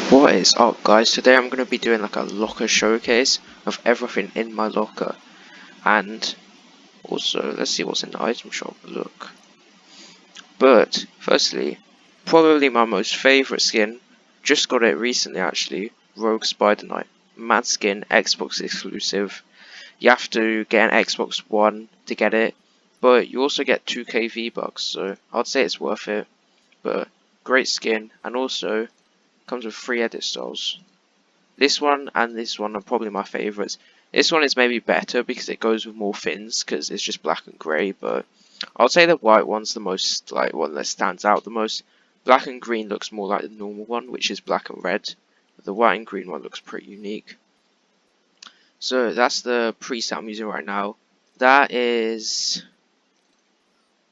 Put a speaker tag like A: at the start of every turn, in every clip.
A: What is up, guys? Today I'm going to be doing like a locker showcase of everything in my locker, and also let's see what's in the item shop. Look, but firstly, probably my most favorite skin, just got it recently actually, Rogue Spider Knight. Mad skin, Xbox exclusive. You have to get an Xbox One to get it, but you also get 2k V-Bucks, so I'd say it's worth it. But great skin, and also comes with 3 edit styles. This one and this one are probably my favourites. This one is maybe better because it goes with more fins because it's just black and grey, but I'll say the white one's the most, like, one that stands out the most. Black and green looks more like the normal one, which is black and red. But the white and green one looks pretty unique. So that's the preset I'm using right now. That's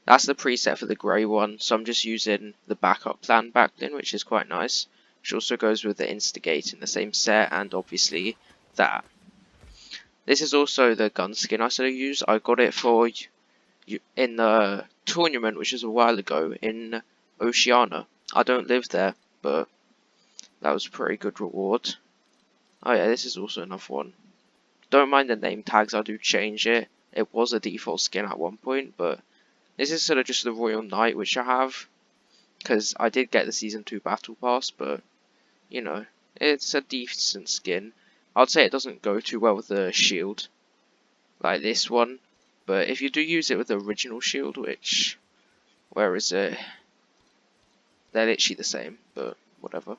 A: the preset for the grey one, so I'm just using the backup plan backbling, which is quite nice. Which also goes with the Instigate in the same set, and obviously that. This is also the gun skin I sort of use. I got it for in the tournament, which is a while ago, in Oceania. I don't live there, but that was a pretty good reward. Oh yeah, this is also another one. Don't mind the name tags, I do change it. It was a default skin at one point, but this is sort of just the Royal Knight, which I have. Because I did get the Season 2 Battle Pass, but, you know, it's a decent skin. I'd say it doesn't go too well with the shield, like this one. But if you do use it with the original shield, where is it? They're literally the same, but whatever.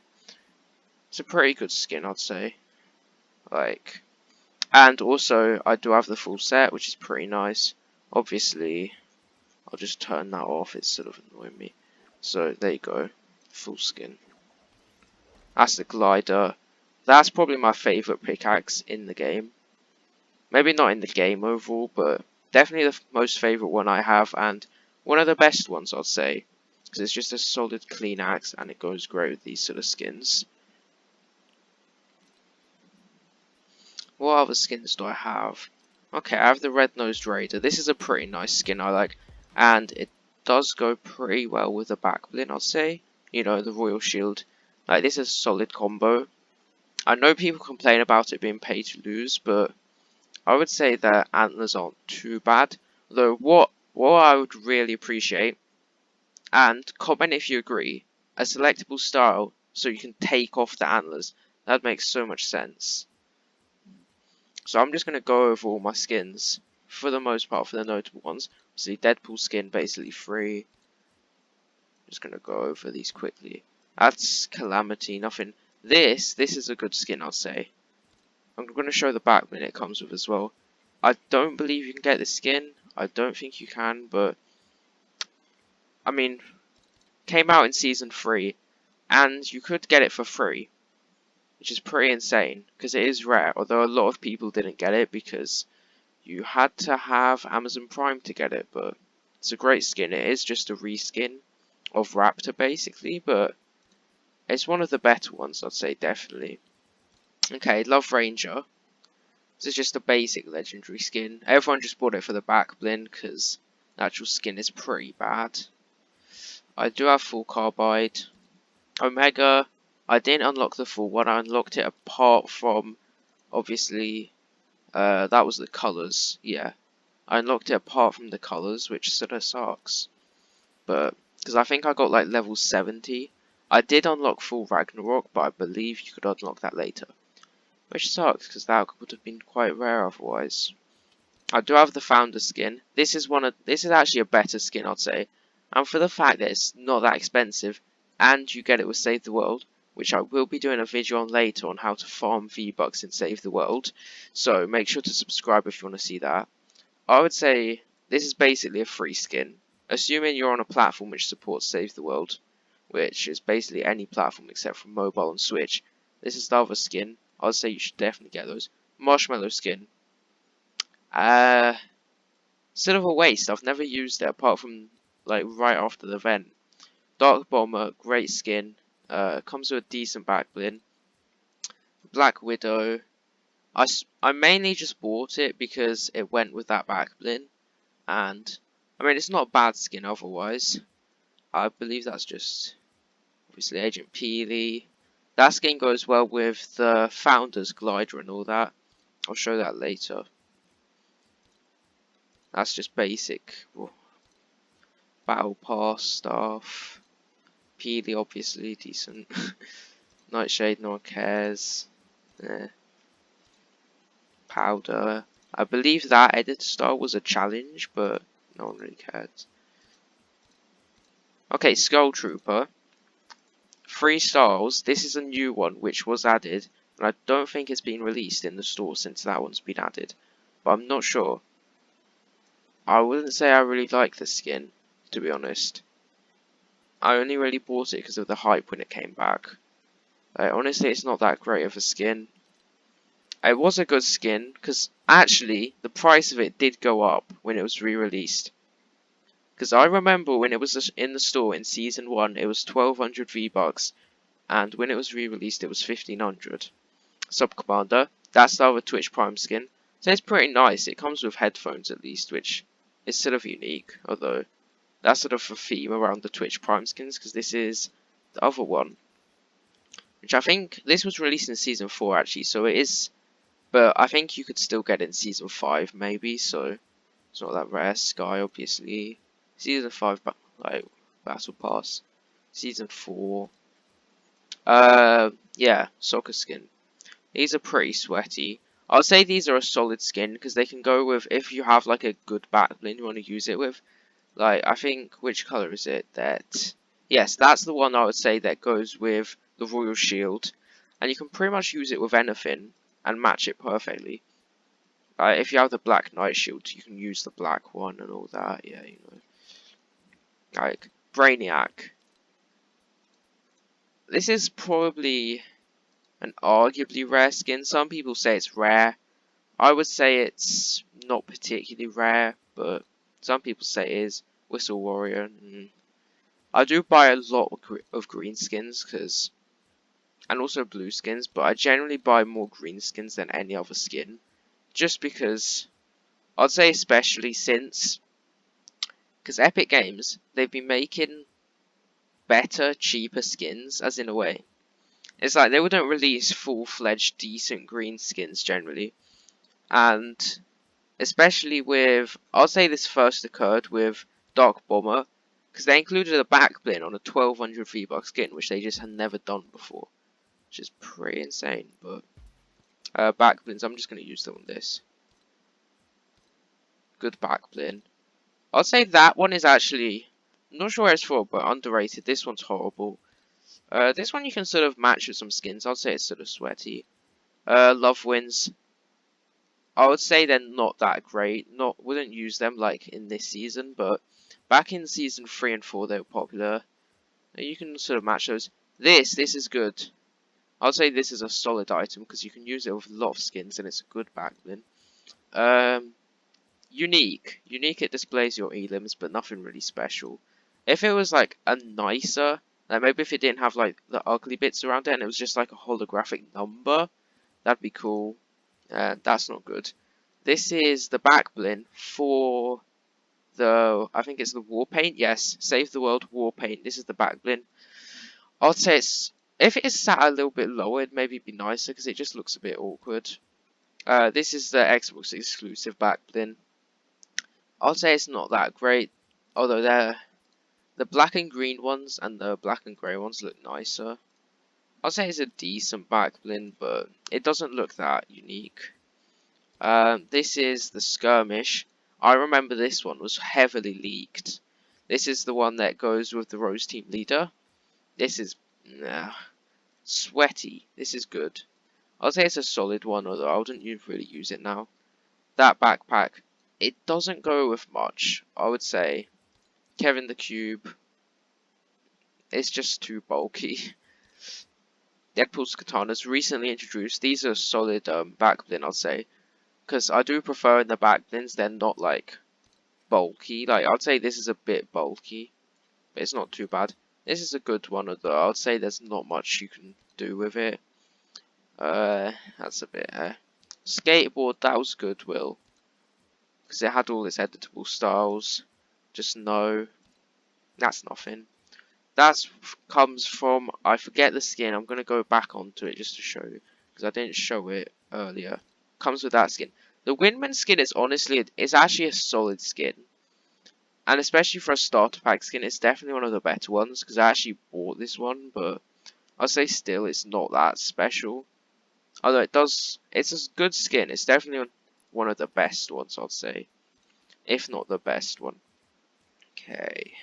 A: It's a pretty good skin, I'd say. Like, and also, I do have the full set, which is pretty nice. Obviously, I'll just turn that off, it's sort of annoying me. So, there you go, full skin. That's the glider. That's probably my favourite pickaxe in the game. Maybe not in the game overall, but definitely the most favourite one I have, and one of the best ones, I'd say. Because it's just a solid, clean axe, and it goes great with these sort of skins. What other skins do I have? Okay, I have the Red-Nosed Raider. This is a pretty nice skin I like, and it does go pretty well with the backbling, I'd say. You know, the Royal Shield. Like, this is a solid combo. I know people complain about it being pay to lose, but I would say that antlers aren't too bad. Though what I would really appreciate, and comment if you agree, a selectable style so you can take off the antlers. That makes so much sense. So I'm just going to go over all my skins, for the most part, for the notable ones. See, Deadpool skin basically free. Just going to go over these quickly. That's Calamity, nothing. This is a good skin, I'll say. I'm going to show the back when it comes with as well. I don't believe you can get this skin. I don't think you can, but I mean, came out in Season 3, and you could get it for free, which is pretty insane, because it is rare, although a lot of people didn't get it because you had to have Amazon Prime to get it, but it's a great skin. It is just a reskin of Raptor, basically, but it's one of the better ones, I'd say, definitely. Okay, Love Ranger. This is just a basic legendary skin. Everyone just bought it for the back blend, because the actual skin is pretty bad. I do have full carbide. Omega, I didn't unlock the full one, I unlocked it apart from, obviously, that was the colours, yeah. I unlocked it apart from the colours, which sort of sucks. But, because I think I got like level 70. I did unlock full Ragnarok, but I believe you could unlock that later. Which sucks, because that would have been quite rare otherwise. I do have the Founder skin. This is actually a better skin, I'd say. And for the fact that it's not that expensive, and you get it with Save the World, which I will be doing a video on later on how to farm V-Bucks in Save the World. So make sure to subscribe if you want to see that. I would say this is basically a free skin, assuming you're on a platform which supports Save the World, which is basically any platform except for mobile and Switch. This is the other skin. I would say you should definitely get those. Marshmallow skin. Sort of a waste. I've never used it apart from like right after the event. Dark Bomber, great skin. Comes with a decent backbling. Black Widow. I mainly just bought it because it went with that backbling. And, I mean, it's not a bad skin otherwise. I believe that's just, obviously, Agent Peely. That skin goes well with the Founder's Glider and all that. I'll show that later. That's just basic Battle Pass stuff. Peely obviously decent. Nightshade, no one cares. Powder. I believe that edit style was a challenge, but no one really cared. Okay, Skull Trooper. 3 styles. This is a new one which was added, and I don't think it's been released in the store since that one's been added. But I'm not sure. I wouldn't say I really like the skin, to be honest. I only really bought it because of the hype when it came back. Honestly, it's not that great of a skin. It was a good skin, because actually, the price of it did go up when it was re-released. Because I remember when it was in the store in Season 1, it was 1200 V-Bucks, and when it was re-released, it was 1500. Sub-Commander, that's the other Twitch Prime skin. So it's pretty nice. It comes with headphones at least, which is sort of unique, although that's sort of a theme around the Twitch Prime skins, because this is the other one. Which I think, this was released in Season 4 actually, so it is, but I think you could still get it in Season 5 maybe, so it's not that rare. Sky obviously. Season 5, like, Battle Pass. Season 4. Yeah, Soccer skin. These are pretty sweaty. I'll say these are a solid skin, because they can go with, if you have like a good backbling you want to use it with. Like, I think, which colour is it? Yes, that's the one I would say that goes with the Royal Shield. And you can pretty much use it with anything and match it perfectly. If you have the Black Knight Shield, you can use the black one and all that. Yeah, you know. Like, Brainiac. This is probably an arguably rare skin. Some people say it's rare. I would say it's not particularly rare, but some people say it is. Whistle Warrior. I do buy a lot of green skins, and also blue skins, but I generally buy more green skins than any other skin. Just because, I'd say especially since, because Epic Games, they've been making better, cheaper skins, as in a way. It's like they wouldn't release full-fledged, decent green skins generally. And especially with, I'll say this first occurred with Dark Bomber, because they included a backbling on a 1200 V-Bucks skin, which they just had never done before. Which is pretty insane, but backblins, I'm just going to use them on this. Good backblin. I'll say that one is actually, I'm not sure where it's for, but underrated. This one's horrible. This one you can sort of match with some skins. I'll say it's sort of sweaty. Love Wins. I would say they're not that great. Wouldn't use them like in this season, but back in season 3 and 4 they were popular. You can sort of match those. This is good. I'll say this is a solid item because you can use it with a lot of skins and it's a good backblin. Unique. Unique, it displays your elims, but nothing really special. If it was like a nicer, like maybe if it didn't have like the ugly bits around it and it was just like a holographic number, that'd be cool. That's not good. This is the backblin for the, I think it's the War Paint. Yes, Save the World War Paint. This is the backblin. I'd say it's, if it is sat a little bit lower, it'd maybe be nicer because it just looks a bit awkward. This is the Xbox exclusive backblin. I'll say it's not that great, although the black and green ones and the black and grey ones look nicer. I'll say it's a decent backblin, but it doesn't look that unique. This is the Skirmish. I remember this one was heavily leaked. This is the one that goes with the Rose Team Leader. This is sweaty. This is good. I'll say it's a solid one, although I wouldn't really use it now. That backpack, it doesn't go with much. I would say Kevin the Cube, it's just too bulky. Deadpool's Katanas recently introduced. These are solid backblin, I'll say. Because I do prefer in the backblins, they're not like bulky. Like, I'd say this is a bit bulky, but it's not too bad. This is a good one, although I'd say there's not much you can do with it. That's a bit, Skateboard, that was good, Will. Because it had all its editable styles. Just no. That's nothing. comes from, I forget the skin. I'm gonna go back onto it just to show you because I didn't show it earlier. Comes with that skin. The Windman skin is honestly, it's actually a solid skin, and especially for a starter pack skin, it's definitely one of the better ones because I actually bought this one, but I'd say still it's not that special. Although it's a good skin. It's definitely one of the best ones, I'd say, if not the best one. Okay.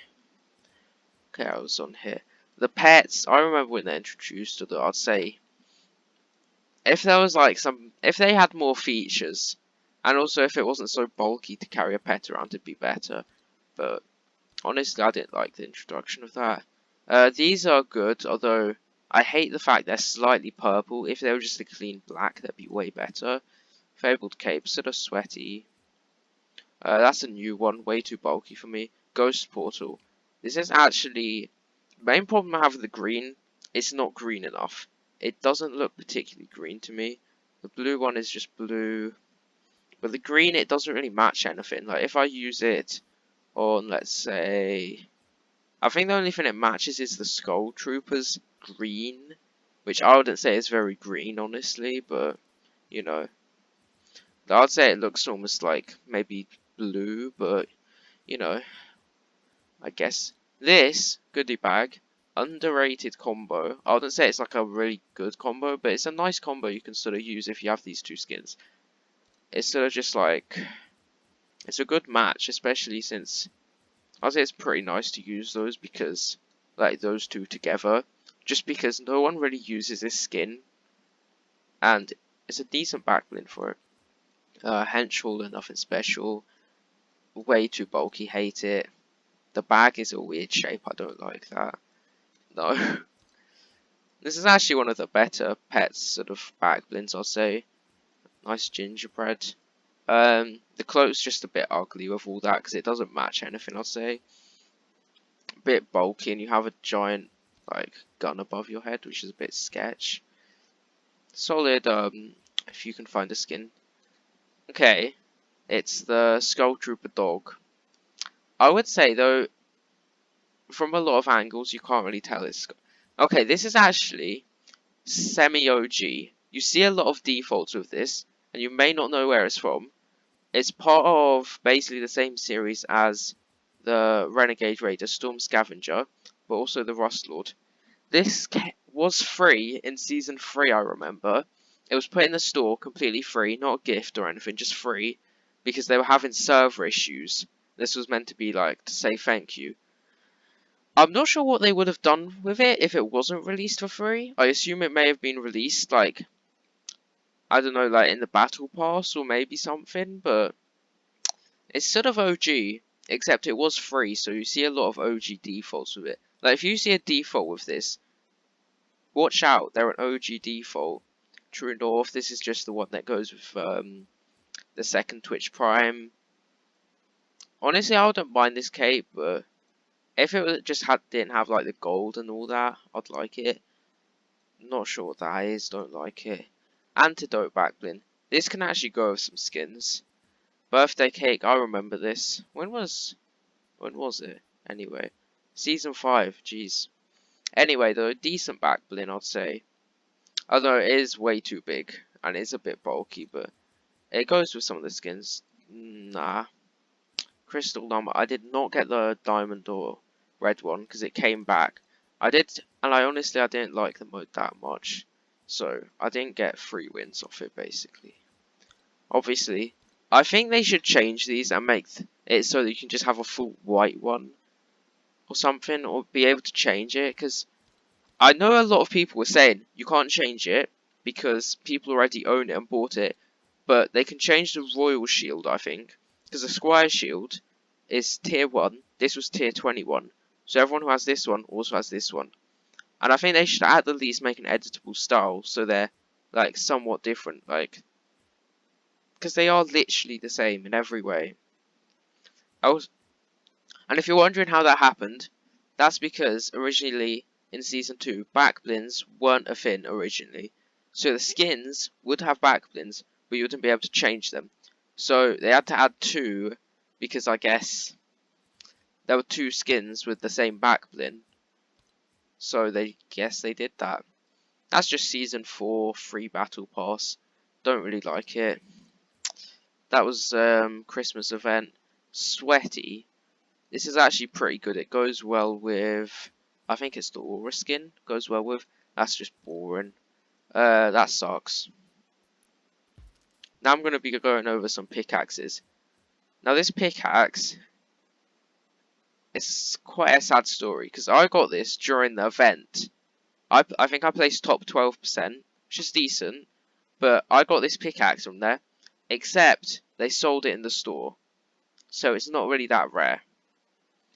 A: Okay, I was on here. The pets, I remember when they introduced it, I'd say if there was like if they had more features, and also if it wasn't so bulky to carry a pet around, it'd be better. But honestly, I didn't like the introduction of that. These are good, although I hate the fact they're slightly purple. If they were just a clean black, that'd be way better. Fabled Cape, sort of sweaty. That's a new one, way too bulky for me. Ghost Portal. This is actually main problem I have with the green, it's not green enough. It doesn't look particularly green to me. The blue one is just blue. But the green, it doesn't really match anything. Like, if I use it on, let's say... I think the only thing it matches is the Skull Troopers green. Which I wouldn't say is very green, honestly. But, you know. I'd say it looks almost like maybe blue. But, you know. I guess. This goodie bag, underrated combo. I wouldn't say it's like a really good combo, but it's a nice combo you can sort of use if you have these two skins. It's sort of just like, it's a good match, especially since I'd say it's pretty nice to use those because, like, those two together. Just because no one really uses this skin, and it's a decent backblend for it. Henchholder, nothing special. Way too bulky, hate it. The bag is a weird shape, I don't like that. No. This is actually one of the better pets sort of back blends, I'll say. Nice gingerbread. The cloak's just a bit ugly with all that because it doesn't match anything, I'll say. A bit bulky, and you have a giant like gun above your head, which is a bit sketch. Solid, if you can find a skin. Okay, it's the Skull Trooper dog. I would say though, from a lot of angles, you can't really tell it's. Okay, this is actually semi-OG. You see a lot of defaults with this, and you may not know where it's from. It's part of basically the same series as the Renegade Raider Storm Scavenger, but also the Rustlord. This was free in Season 3, I remember. It was put in the store completely free, not a gift or anything, just free, because they were having server issues. This was meant to be like, to say thank you. I'm not sure what they would have done with it if it wasn't released for free. I assume it may have been released, like, I don't know, like in the Battle Pass or maybe something, but it's sort of OG, except it was free, so you see a lot of OG defaults with it. Like, if you see a default with this, watch out, they're an OG default. True North, this is just the one that goes with the second Twitch Prime. Honestly, I wouldn't mind this cape, but if it just didn't have like the gold and all that, I'd like it. Not sure what that is, don't like it. Antidote backblend. This can actually go with some skins. Birthday cake, I remember this. When was it? Anyway. Season 5, jeez. Anyway, though, decent backblend, I'd say. Although it is way too big, and it's a bit bulky, but it goes with some of the skins. Nah. Crystal number. I did not get the diamond or red one, because it came back. I did, and I didn't like the mode that much. So, I didn't get 3 wins off it, basically. Obviously, I think they should change these and make it so that you can just have a full white one. Or something, or be able to change it, because I know a lot of people were saying you can't change it, because people already own it and bought it. But they can change the Royal Shield, I think. Because the Squire Shield is tier 1, this was tier 21. So everyone who has this one also has this one. And I think they should at the least make an editable style so they're like somewhat different, like, because they are literally the same in every way. And if you're wondering how that happened, that's because originally in Season 2, backblends weren't a thing originally. So the skins would have backblends, but you wouldn't be able to change them. So they had to add 2, because I guess there were 2 skins with the same backblend. So they guess they did that. That's just Season 4 free battle pass. Don't really like it. That was Christmas event. Sweaty. This is actually pretty good. It goes well with, I think it's the Aura skin. Goes well with. That's just boring. That sucks. Now I'm going to be going over some pickaxes. Now this pickaxe, it's quite a sad story because I got this during the event. I think I placed top 12%, which is decent, but I got this pickaxe from there, except they sold it in the store, so it's not really that rare.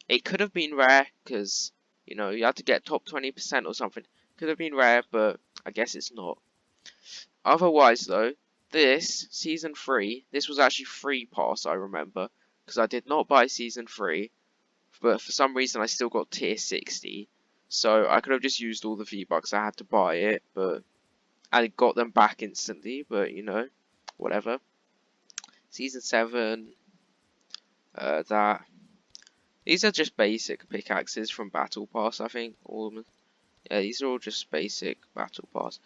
A: It could have been rare because, you know, you had to get top 20% or something. Could have been rare, but I guess it's not. Otherwise though, this season 3, this was actually free pass, I remember, because I did not buy season 3, but for some reason I still got tier 60, so I could have just used all the V-Bucks. I had to buy it, but I got them back instantly, but you know, whatever. Season 7, that. These are just basic pickaxes from Battle Pass, I think. All of them. Yeah, these are all just basic Battle Pass.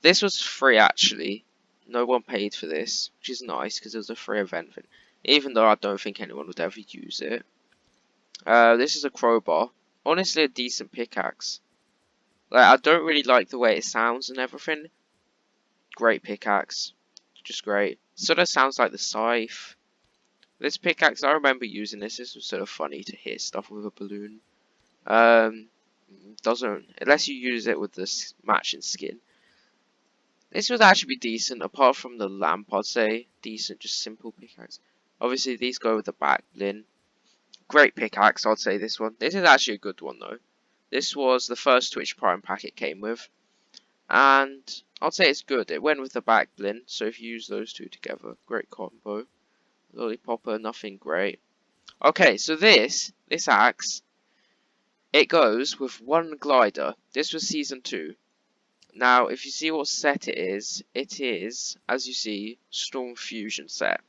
A: This was free actually. No one paid for this, which is nice because it was a free event thing. Even though I don't think anyone would ever use it. This is a crowbar. Honestly, a decent pickaxe. Like, I don't really like the way it sounds and everything. Great pickaxe. Just great. Sort of sounds like the scythe. This pickaxe, I remember using this. This was sort of funny to hit stuff with a balloon. Doesn't, unless you use it with this matching skin. This would actually be decent, apart from the lamp, I'd say. Decent, just simple pickaxe. Obviously, these go with the back bling. Great pickaxe, I'd say this one. This is actually a good one, though. This was the first Twitch Prime pack it came with. And I'd say it's good. It went with the back bling, so if you use those two together, great combo. Lollipopper, nothing great. Okay, so this axe, it goes with one glider. This was season 2. Now, if you see what set it is, as you see, Storm Fusion set.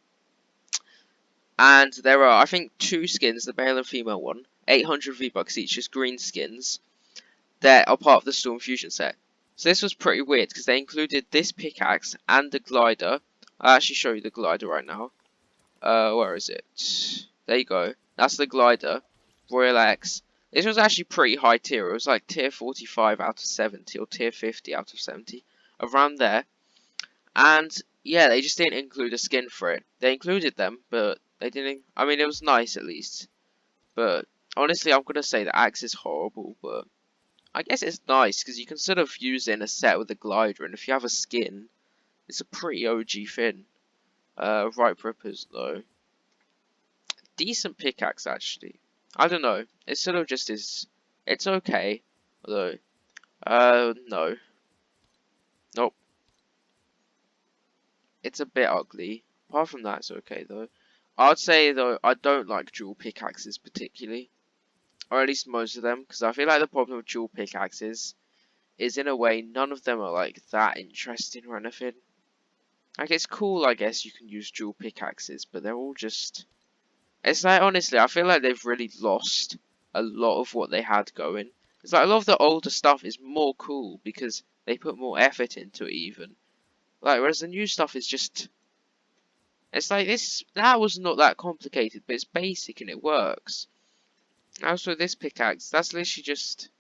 A: And there are, I think, 2 skins, the male and female one, 800 V-Bucks each, just green skins, that are part of the Storm Fusion set. So this was pretty weird, because they included this pickaxe and the glider. I'll actually show you the glider right now. Where is it? There you go. That's the glider. Royal X. This was actually pretty high tier. It was like tier 45 out of 70 or tier 50 out of 70. Around there. And yeah, they just didn't include a skin for it. They included them, but they didn't. I mean, it was nice at least. But honestly, I'm going to say the axe is horrible, but I guess it's nice because you can sort of use it in a set with a glider. And if you have a skin, it's a pretty OG thing. Right rippers though. Decent pickaxe actually. I don't know. It sort of just is. It's okay. Although, no. Nope. It's a bit ugly. Apart from that, it's okay though. I'd say though, I don't like dual pickaxes particularly. Or at least most of them. Because I feel like the problem with dual pickaxes is in a way none of them are like that interesting or anything. Like it's cool I guess you can use dual pickaxes. But they're all just... It's like, honestly, I feel like they've really lost a lot of what they had going. It's like a lot of the older stuff is more cool because they put more effort into it even. Like, whereas the new stuff is just... It's like this, that was not that complicated, but it's basic and it works. Also, this pickaxe, that's literally just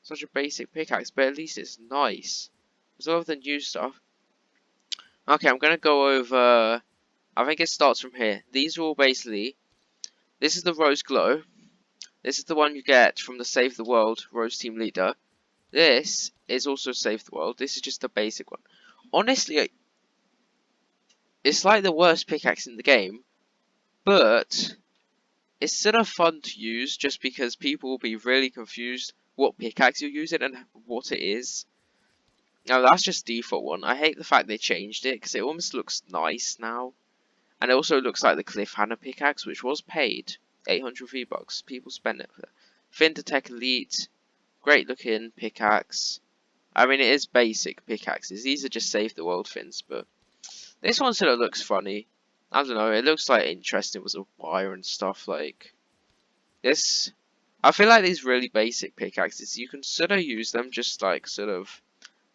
A: such a basic pickaxe, but at least it's nice. There's a lot of the new stuff. Okay, I'm gonna go over... I think it starts from here. These are all basically... This is the Rose Glow. This is the one you get from the Save the World Rose Team Leader. This is also Save the World. This is just a basic one. Honestly, it's like the worst pickaxe in the game, but it's sort of fun to use just because people will be really confused what pickaxe you're using and what it is. Now that's just default one. I hate the fact they changed it because it almost looks nice now. And it also looks like the Cliffhanger pickaxe, which was paid 800 V-Bucks. People spend it for that. Fintertech Elite, great looking pickaxe. I mean, it is basic pickaxes. These are just Save the World fins, but this one sort of looks funny. I don't know. It looks like interesting with a wire and stuff. Like this, I feel like these really basic pickaxes, you can sort of use them just like sort of.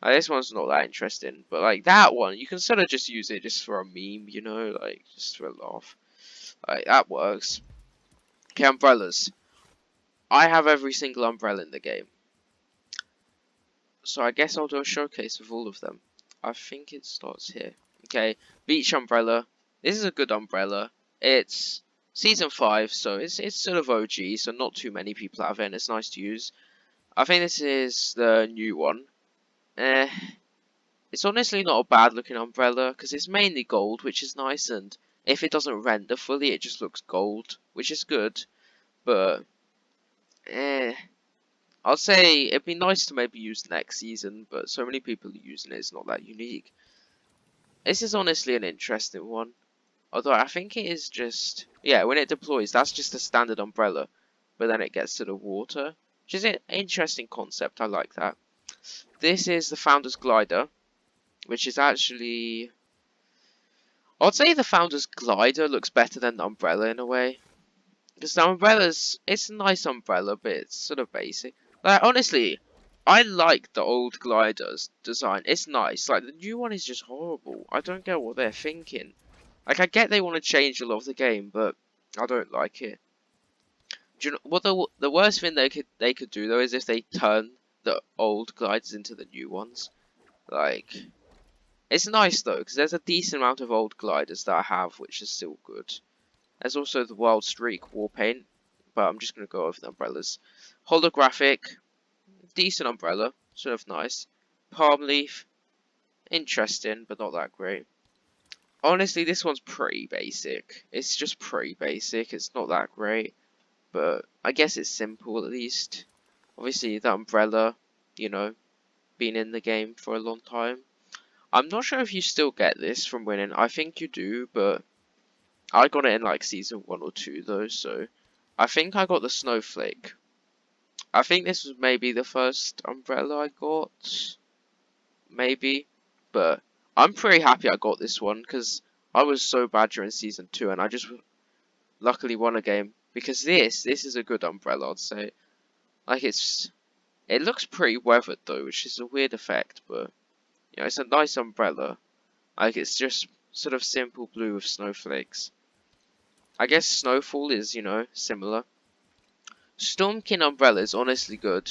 A: Like, this one's not that interesting, but like that one, you can sort of just use it just for a meme, you know, like just for a laugh. Like that works. Okay, umbrellas. I have every single umbrella in the game, so I guess I'll do a showcase of all of them. I think it starts here. Okay, beach umbrella. This is a good umbrella. It's season 5, so it's sort of OG, so not too many people have it, and it's nice to use. I think this is the new one. Eh, it's honestly not a bad looking umbrella, because it's mainly gold, which is nice, and if it doesn't render fully, it just looks gold, which is good, but I'd say it'd be nice to maybe use next season, but so many people are using it, it's not that unique. This is honestly an interesting one. Although I think it is just, yeah, when it deploys, that's just a standard umbrella. But then it gets to the water, which is an interesting concept, I like that. This is the Founder's Glider, which is actually, I'd say the Founder's Glider looks better than the umbrella in a way. Because the umbrella's, it's a nice umbrella, but it's sort of basic. Like, honestly, I like the old glider's design. It's nice. Like, the new one is just horrible. I don't get what they're thinking. Like, I get they want to change a lot of the game, but I don't like it. Do you know what the worst thing they could do though is if they turn the old gliders into the new ones. Like, it's nice though because there's a decent amount of old gliders that I have, which is still good. There's also the Wild Streak War Paint, but I'm just gonna go over the umbrellas. Holographic, decent umbrella, sort of nice. Palm Leaf, interesting, but not that great. Honestly, this one's pretty basic. It's just pretty basic. It's not that great, but I guess it's simple at least. Obviously, the umbrella, you know, been in the game for a long time. I'm not sure if you still get this from winning. I think you do, but I got it in like season 1 or 2 though, so I think I got the Snowflake. I think this was maybe the first umbrella I got. Maybe. But I'm pretty happy I got this one because I was so bad during season 2 and I just luckily won a game. Because this is a good umbrella, I'd say. Like it looks pretty weathered though, which is a weird effect, but you know, it's a nice umbrella. Like it's just sort of simple blue with snowflakes. I guess Snowfall is, you know, similar. Stormkin umbrella is honestly good.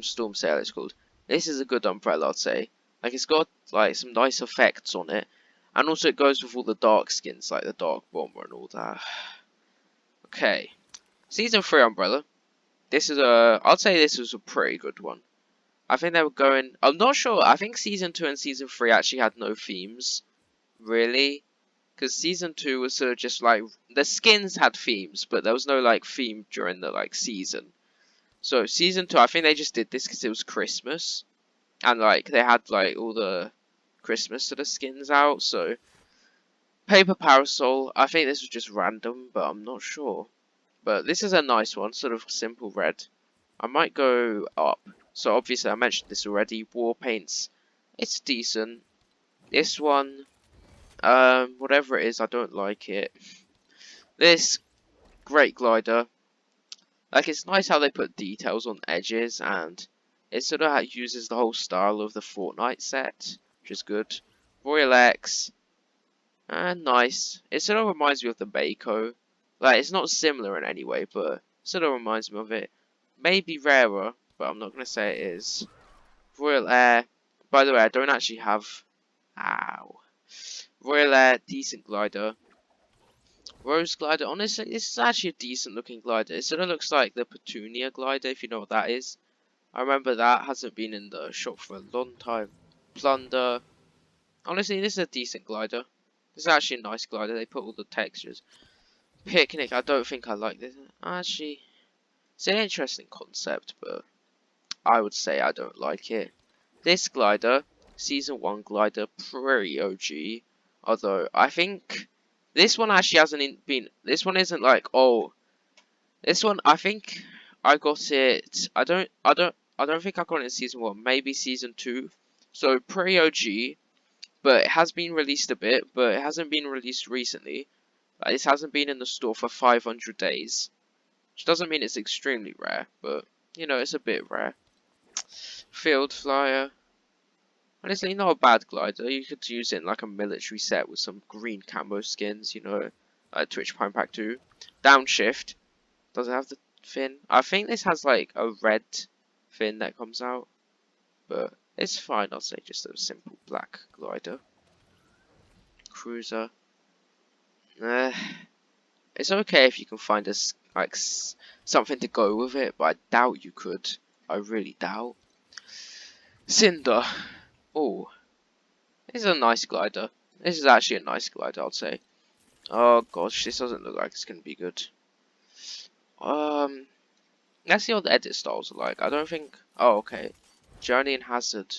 A: Storm Sail it's called. This is a good umbrella, I'd say. Like it's got like some nice effects on it, and also it goes with all the dark skins, like the Dark Bomber and all that. Okay, season 3 umbrella. This is I'd say this was a pretty good one. I think they were going. I'm not sure. I think season 2 and season 3 actually had no themes, really, because season 2 was sort of just like the skins had themes, but there was no like theme during the like season. So season 2, I think they just did this because it was Christmas, and like they had like all the Christmas sort of skins out. So Paper Parasol, I think this was just random, but I'm not sure. But this is a nice one, sort of simple red. I might go up. So obviously I mentioned this already. War paints, it's decent. This one, whatever it is, I don't like it. This Great Glider, like it's nice how they put details on edges, and it sort of uses the whole style of the Fortnite set, which is good. Royal X, nice. It sort of reminds me of the Mako. Like it's not similar in any way, but it sort of reminds me of it. Maybe rarer, but I'm not gonna say it is. Royal Air. By the way, I don't actually have. Ow. Royal Air, decent glider. Rose glider. Honestly, this is actually a decent looking glider. It sort of looks like the Petunia glider, if you know what that is. I remember that hasn't been in the shop for a long time. Plunder. Honestly, this is a decent glider. This is actually a nice glider. They put all the textures. Picnic. I don't think I like this. Actually, it's an interesting concept, but I would say I don't like it. This glider, season 1 glider, pretty OG. Although I think this one actually hasn't been. This one isn't like this one. I think I got it. I don't think I got it in season 1. Maybe season 2. So pretty OG, but it has been released a bit. But it hasn't been released recently. Like, this hasn't been in the store for 500 days. which doesn't mean it's extremely rare, but you know, it's a bit rare. Field Flyer. Honestly, not a bad glider. You could use it in like a military set with some green camo skins, you know, like Twitch Prime Pack 2. Downshift. Does it have the fin? I think this has like a red fin that comes out, but it's fine. I'll say just a simple black glider. Cruiser. It's okay if you can find us like something to go with it, but I doubt you could. I really doubt. Cinder. Oh, this is a nice glider. This is actually a nice glider, I'd say. Oh gosh, this doesn't look like it's gonna be good. Let's see what the edit styles are like. I don't think. Oh, okay. Journey and Hazard.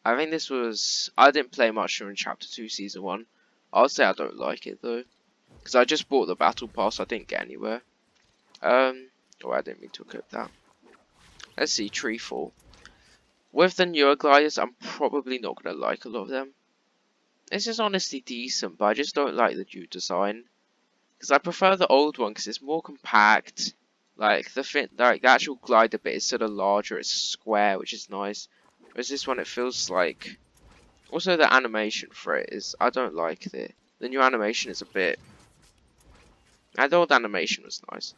A: I think this was. I didn't play much during Chapter 2, Season 1. I'll say I don't like it though, because I just bought the Battle Pass. I didn't get anywhere. Oh, I didn't mean to equip that. Let's see, Treefall. With the newer gliders, I'm probably not gonna like a lot of them. This is honestly decent, but I just don't like the new design. Because I prefer the old one because it's more compact. Like the actual glider bit is sort of larger. It's square, which is nice. Whereas this one, it feels like. Also, the animation for it is. I don't like it. The new animation is a bit. The old animation was nice.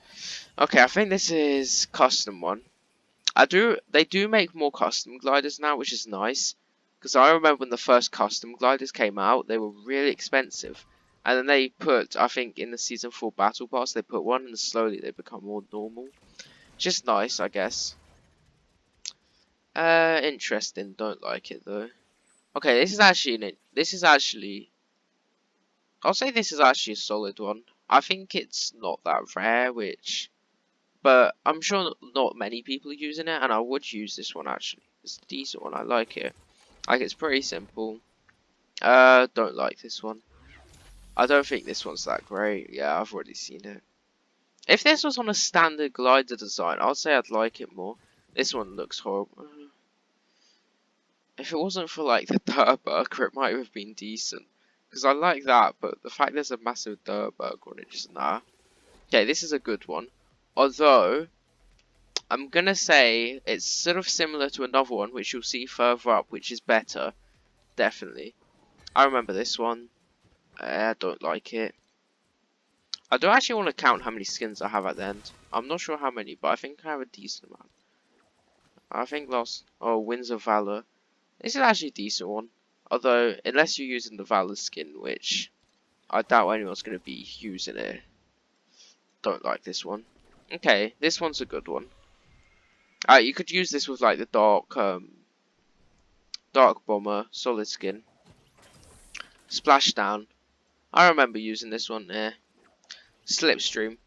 A: Okay, I think this is custom one. They do make more custom gliders now, which is nice. Because I remember when the first custom gliders came out, they were really expensive. And then they put, I think in the Season 4 Battle Pass, they put one and slowly they become more normal. Just nice, I guess. Interesting, don't like it though. Okay, I'll say this is actually a solid one. I think it's not that rare, but I'm sure not many people are using it, and I would use this one actually. It's a decent one, I like it. Like, it's pretty simple. Don't like this one. I don't think this one's that great. Yeah, I've already seen it. If this was on a standard glider design, I'd say I'd like it more. This one looks horrible. If it wasn't for, like, the Dirtburger, it might have been decent. Because I like that, but the fact there's a massive Dirtburger on it, just nah. Okay, this is a good one. Although, I'm gonna say it's sort of similar to another one, which you'll see further up, which is better. Definitely. I remember this one. I don't like it. I do actually want to count how many skins I have at the end. I'm not sure how many, but I think I have a decent amount. I think Winds of Valor. This is actually a decent one. Although, unless you're using the Valor skin, which I doubt anyone's going to be using it. Don't like this one. Okay, this one's a good one. You could use this with like the Dark Bomber, solid skin. Splashdown. I remember using this one there. Slipstream.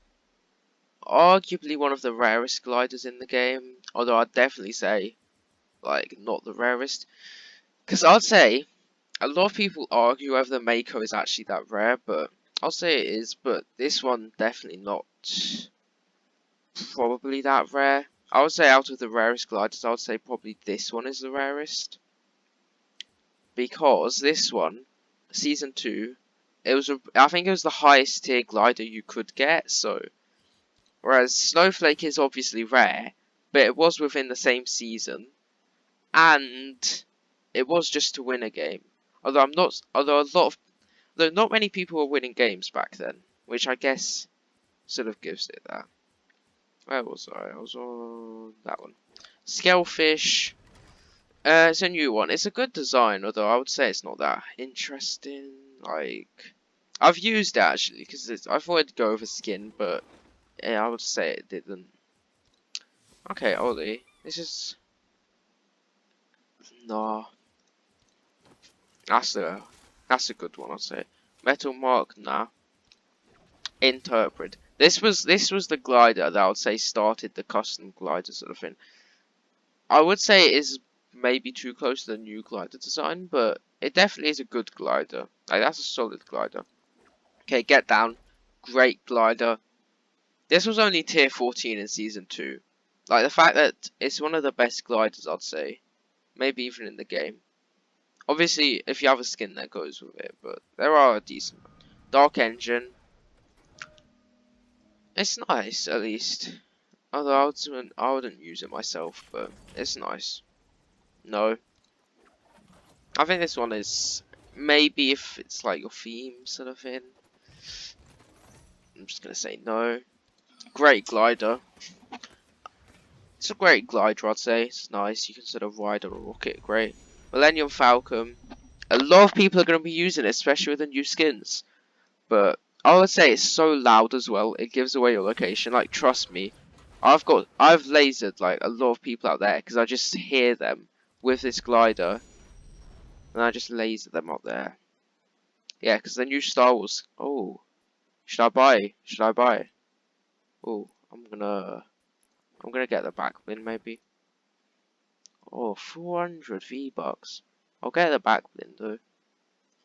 A: Arguably one of the rarest gliders in the game. Although I'd definitely say, like, not the rarest. Because I'd say, a lot of people argue whether the Mako is actually that rare, but I'll say it is. But this one, definitely not probably that rare. I would say out of the rarest gliders, I would say probably this one is the rarest. Because this one, Season 2, I think it was the highest tier glider you could get, so. Whereas Snowflake is obviously rare, but it was within the same season, and it was just to win a game. Although not many people were winning games back then, which I guess sort of gives it that. Where was I? I was on that one. Scalefish. It's a new one. It's a good design, although I would say it's not that interesting. Like, I've used it actually because I thought it'd go with a skin, but yeah, I would say it didn't. Okay, Ollie. This is no. That's a good one, I'd say. Metal Mark, nah. Interpret. This was the glider that I would say started the custom glider sort of thing. I would say it is maybe too close to the new glider design, but it definitely is a good glider. Like, that's a solid glider. Okay, Get Down. Great glider. This was only tier 14 in Season 2. Like, the fact that it's one of the best gliders, I'd say. Maybe even in the game. Obviously, if you have a skin that goes with it, but there are a decent. Dark Engine. It's nice, at least. Although I wouldn't use it myself, but it's nice. No. I think this one is... Maybe if it's like your theme sort of thing. I'm just gonna say no. Great glider. It's a great glider, I'd say. It's nice. You can sort of ride on a rocket. Great. Millennium Falcon. A lot of people are going to be using it, especially with the new skins. But I would say it's so loud as well. It gives away your location. Like, trust me. I've lasered like a lot of people out there because I just hear them with this glider, and I just laser them up there. Yeah, because the new Star Wars. Oh, should I buy? Should I buy? Oh, I'm gonna get the back bling maybe. Oh, 400 V-Bucks. I'll get the back bling though.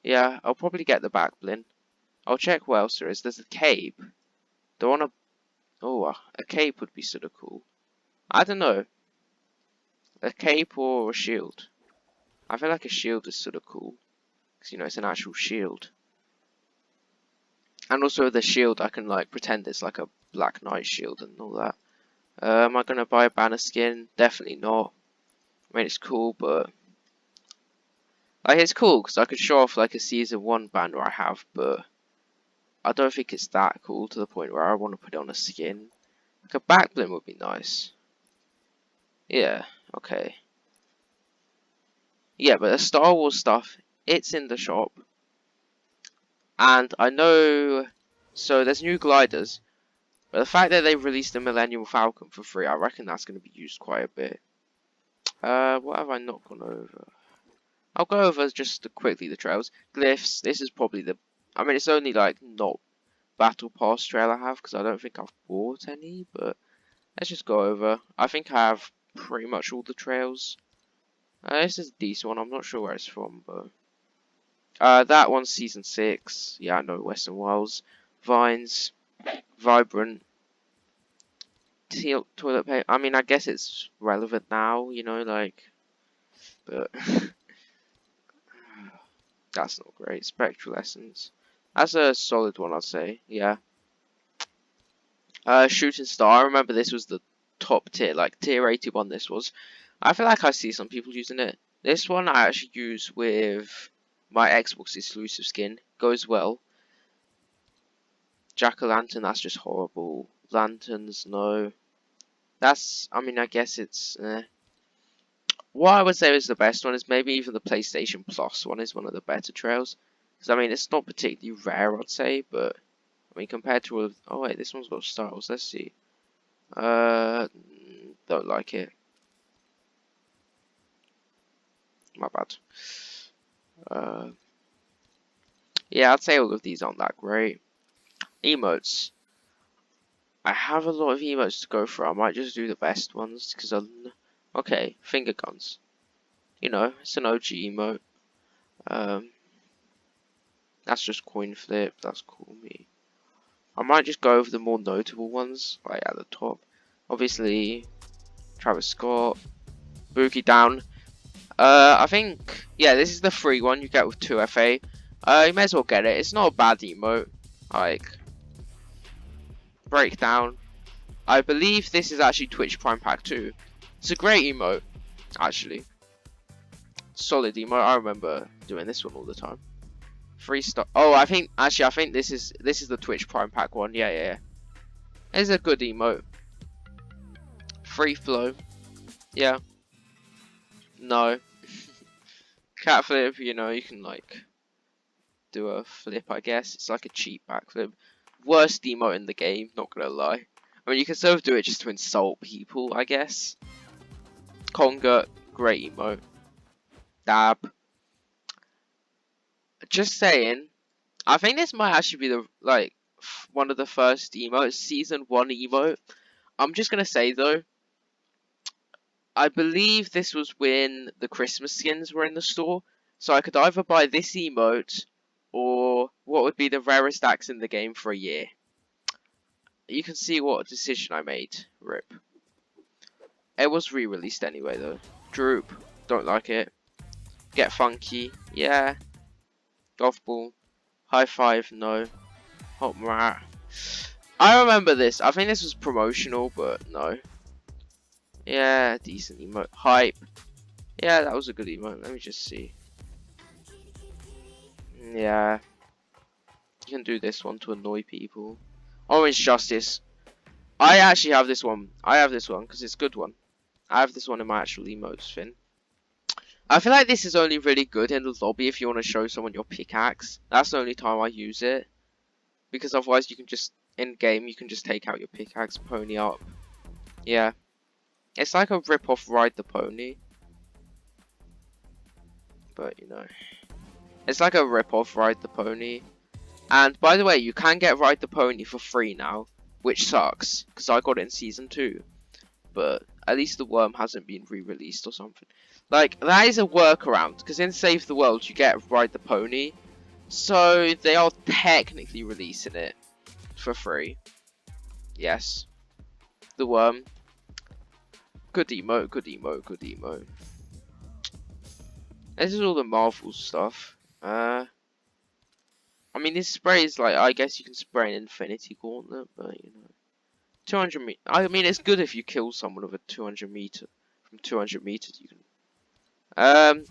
A: Yeah, I'll probably get the back bling. I'll check what else there is. There's a cape. Don't wanna. Oh, a cape would be sort of cool. I don't know. A cape or a shield. I feel like a shield is sort of cool. Because, you know, it's an actual shield. And also the shield, I can, like, pretend it's like a Black Knight shield and all that. Am I going to buy a banner skin? Definitely not. I mean, it's cool, but... Like, it's cool, because I could show off, like, a Season 1 banner I have, but... I don't think it's that cool to the point where I want to put it on a skin. Like, a back bling would be nice. Yeah, okay. Yeah, but the Star Wars stuff, it's in the shop. And I know, so there's new gliders, but the fact that they released the Millennium Falcon for free, I reckon that's going to be used quite a bit. What have I not gone over? I'll go over just quickly the trails. Glyphs, this is probably the, I mean it's only like not Battle Pass trail I have, because I don't think I've bought any, but let's just go over. I think I have pretty much all the trails. This is a decent one, I'm not sure where it's from, but... that one's Season 6. Yeah, I know, Western Wilds. Vines. Vibrant. Toilet paper. I mean, I guess it's relevant now, you know, like... But... that's not great. Spectral Essence. That's a solid one, I'd say. Yeah. Shooting Star. I remember this was the top tier. Like, tier 81 this was. I feel like I see some people using it. This one I actually use with... my Xbox exclusive skin. Goes well. Jack-o'-lantern, that's just horrible. Lanterns, no. That's, I mean, I guess it's, what I would say is the best one is maybe even the PlayStation Plus one is one of the better trails. Because, I mean, it's not particularly rare, I'd say, but, I mean, compared to all of, oh wait, this one's got stars, let's see. Don't like it. My bad. Yeah, I'd say all of these aren't that great. Emotes. I have a lot of emotes to go through. I might just do the best ones because okay, finger guns. You know, it's an OG emote. That's just coin flip. That's cool. Me. I might just go over the more notable ones, like at the top. Obviously, Travis Scott, Boogie Down. I think yeah, this is the free one you get with 2FA. You may as well get it. It's not a bad emote. Like Breakdown. I believe this is actually Twitch Prime Pack 2. It's a great emote, actually. Solid emote. I remember doing this one all the time. 3-star. Oh, I think this is the Twitch Prime Pack one. Yeah. It's a good emote. Free flow. Yeah. No. Cat flip. You know, you can like do a flip. I guess it's like a cheap backflip. Worst emote in the game. Not gonna lie. I mean, you can sort of do it just to insult people, I guess. Conga, great emote. Dab. Just saying, I think this might actually be the one of the first emotes, Season 1 emote. I'm just gonna say though, I believe this was when the Christmas skins were in the store, so I could either buy this emote or what would be the rarest axe in the game for a year. You can see what decision I made. RIP. It was re-released anyway though. Droop, don't like it. Get Funky, yeah. Golf Ball, High Five, no. Hot Rat. I remember this. I think this was promotional, but no. Yeah, decent emote. Hype. Yeah, that was a good emote. Let me just see. Yeah, you can do this one to annoy people. Orange Justice. I actually have this one. I have this one because it's a good one. I have this one in my actual emotes thing. I feel like this is only really good in the lobby if you want to show someone your pickaxe. That's the only time I use it. Because otherwise you can just, in game, you can just take out your pickaxe, pony up. Yeah. It's like a rip-off Ride the Pony. But, you know. It's like a rip-off Ride the Pony. And, by the way, you can get Ride the Pony for free now. Which sucks. Because I got it in Season 2. But, at least the worm hasn't been re-released or something. Like, that is a workaround. Because in Save the World, you get Ride the Pony. So, they are technically releasing it for free. Yes. The worm. Good emote, good emote, good emote. This is all the Marvel stuff. I mean, this spray is like, I guess you can spray an Infinity Gauntlet, but you know. 200 meters. I mean, it's good if you kill someone with a 200 meter. From 200 meters, you can.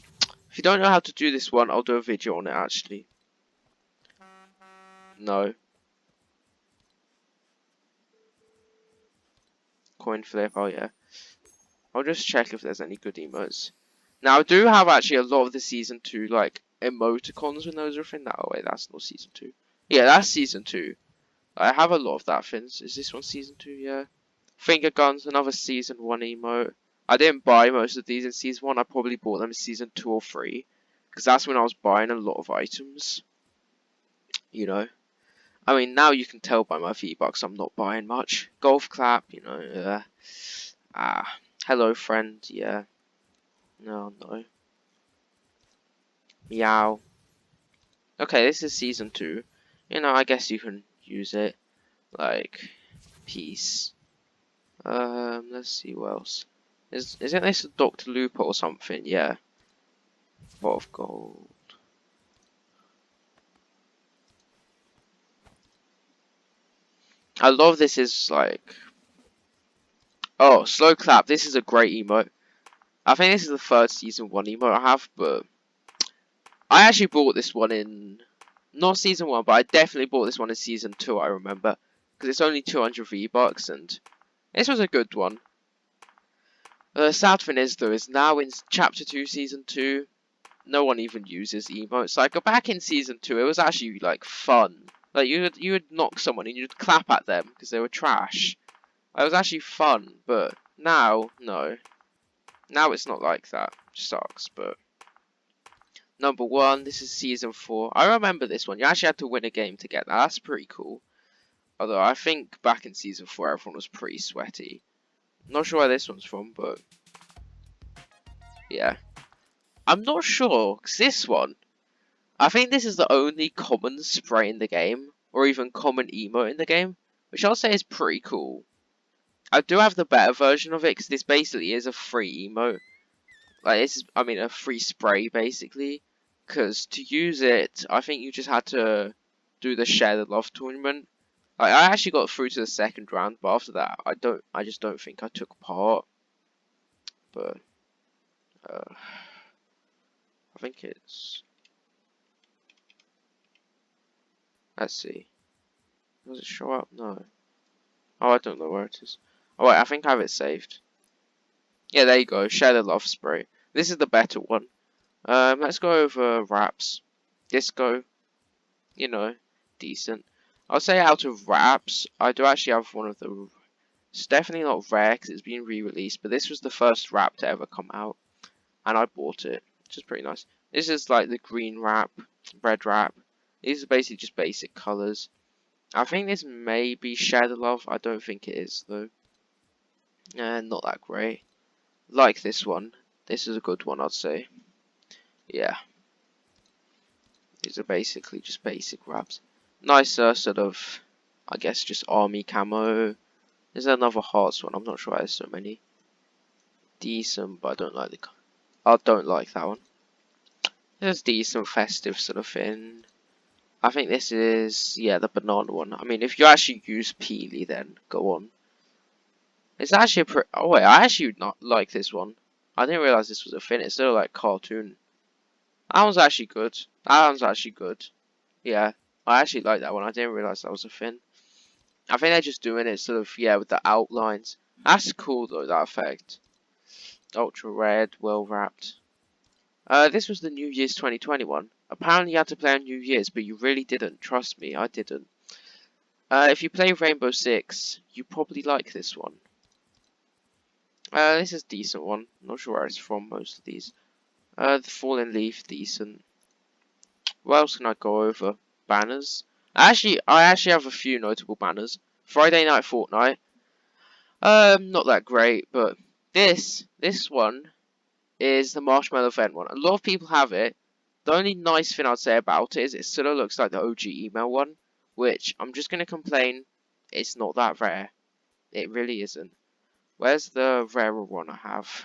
A: If you don't know how to do this one, I'll do a video on it actually. No. Coin flip, oh yeah. I'll just check if there's any good emotes. Now, I do have actually a lot of the Season 2, like, emoticons when those are a thing. No, wait, that's not Season 2. Yeah, that's Season 2. I have a lot of that things. Is this one Season 2? Yeah. Finger guns, another Season 1 emote. I didn't buy most of these in Season 1. I probably bought them in Season 2 or 3. Because that's when I was buying a lot of items. You know. I mean, now you can tell by my V-Bucks I'm not buying much. Golf clap, you know. Hello friend, yeah. No. Meow. Okay, this is Season 2. You know, I guess you can use it. Like, peace. Let's see what else. Isn't this a Dr. Lupo or something? Yeah. Pot of gold. I love this is like... Oh, slow clap. This is a great emote. I think this is the third Season 1 emote I have, but... I actually bought this one in... Not Season 1, but I definitely bought this one in Season 2, I remember. Because it's only 200 V-Bucks, and... This was a good one. The sad thing is, though, is now in Chapter 2, Season 2, no one even uses emotes. Like, back in Season 2, it was actually, like, fun. Like, you would knock someone and you'd clap at them because they were trash. It was actually fun, but now, no. Now it's not like that. It sucks, but... Number 1, this is Season 4. I remember this one. You actually had to win a game to get that. That's pretty cool. Although, I think back in Season 4, everyone was pretty sweaty. Not sure where this one's from, but... Yeah. I'm not sure, because this one... I think this is the only common spray in the game, or even common emote in the game, which I'll say is pretty cool. I do have the better version of it, because this basically is a free emote. Like, this is, I mean, a free spray, basically. Because to use it, I think you just had to do the Share the Love tournament. Like, I actually got through to the second round, but after that, I just don't think I took part. But, I think it's... Let's see. Does it show up? No. Oh, I don't know where it is. Oh wait, I think I have it saved. Yeah, there you go. Share the Love spray. This is the better one. Let's go over wraps. Disco. You know, decent. I'll say out of wraps, I do actually have one of the... It's definitely not rare because it's been re-released, but this was the first wrap to ever come out. And I bought it, which is pretty nice. This is like the green wrap, red wrap. These are basically just basic colours. I think this may be Share the Love. I don't think it is, though. Not that great. Like this one. This is a good one, I'd say. Yeah. These are basically just basic wraps. Nicer sort of, I guess, just army camo. There's another hearts one. I'm not sure why there's so many. Decent, but I don't like I don't like that one. There's decent festive sort of thing. I think this is, yeah, the banana one. I mean, if you actually use Peely, then go on. It's actually a oh wait, I actually not like this one. I didn't realize this was a fin. It's still like cartoon. That one's actually good. That one's actually good. Yeah, I actually like that one. I didn't realize that was a fin. I think they're just doing it sort of, yeah, with the outlines. That's cool though, that effect. Ultra red, well wrapped. This was the New Year's 2021. Apparently you had to play on New Year's, but you really didn't. Trust me, I didn't. If you play Rainbow Six, you probably like this one. This is a decent one. Not sure where it's from, most of these. The Fallen Leaf, decent. What else can I go over? Banners. I actually have a few notable banners. Friday Night Fortnite. Not that great, but this one is the Marshmallow Event one. A lot of people have it. The only nice thing I'd say about it is it sort of looks like the OG email one, which I'm just gonna complain, it's not that rare. It really isn't. Where's the rarer one I have?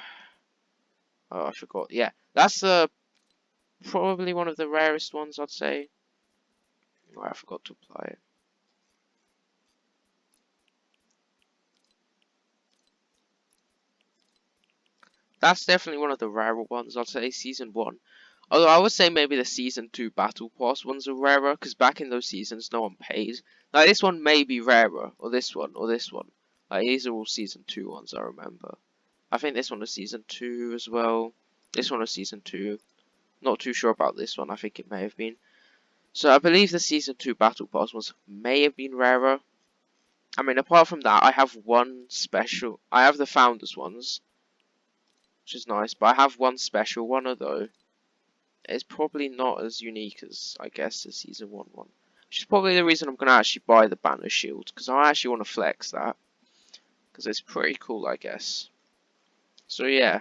A: Oh, I forgot. Yeah, that's probably one of the rarest ones, I'd say. Oh, I forgot to apply it. That's definitely one of the rarer ones, I'd say, Season 1. Although I would say maybe the Season 2 Battle Pass ones are rarer, because back in those seasons no one paid. Like, this one may be rarer, or this one, or this one. Like, these are all Season 2 ones, I remember. I think this one was Season 2 as well. This one was Season 2. Not too sure about this one, I think it may have been. So I believe the Season 2 Battle Pass ones may have been rarer. I mean, apart from that, I have one special. I have the Founders ones, which is nice, but I have one special one, though. It's probably not as unique as, I guess, the Season 1 one. Which is probably the reason I'm going to actually buy the Banner Shield, because I actually want to flex that. Because it's pretty cool, I guess. So, yeah.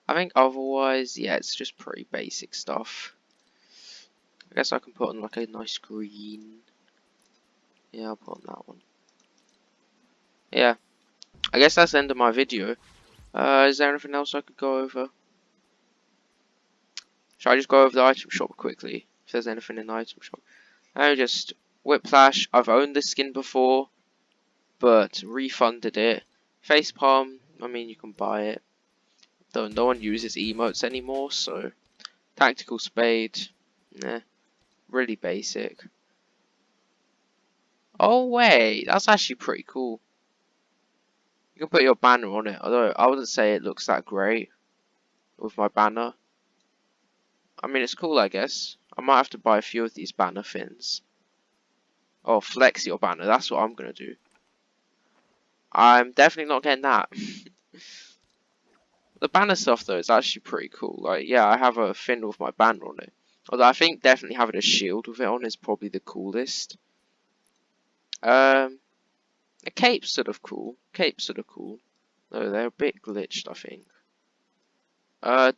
A: I think otherwise, yeah, it's just pretty basic stuff. I guess I can put on, like, a nice green. Yeah, I'll put on that one. Yeah. I guess that's the end of my video. Is there anything else I could go over? Should I just go over the item shop quickly? If there's anything in the item shop. Just Whiplash. I've owned this skin before, but refunded it. Facepalm. I mean, you can buy it. Though no one uses emotes anymore, so. Tactical Spade. Nah. Really basic. Oh wait, that's actually pretty cool. You can put your banner on it, although I wouldn't say it looks that great with my banner. I mean, it's cool, I guess. I might have to buy a few of these banner fins. Oh, flex your banner, that's what I'm gonna do. I'm definitely not getting that. The banner stuff, though, is actually pretty cool. Like, yeah, I have a fin with my banner on it. Although I think definitely having a shield with it on is probably the coolest. The cape's sort of cool. Cape's sort of cool. Though they're a bit glitched, I think.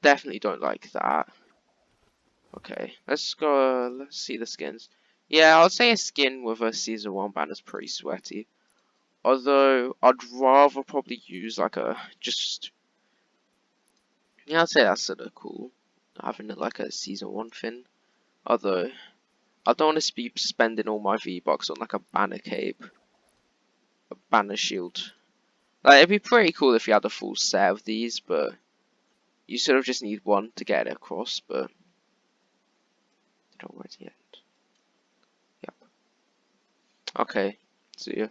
A: Definitely don't like that. Okay, let's go, let's see the skins. Yeah, I'd say a skin with a Season 1 banner is pretty sweaty. Although, I'd rather probably use like a, just, yeah, I'd say that's sort of cool. Having it like a Season 1 fin. Although, I don't want to be spending all my V-Bucks on like a banner cape. A banner shield. Like, it'd be pretty cool if you had a full set of these, but you sort of just need one to get it across, but don't worry at the end. Yep. Okay, see ya.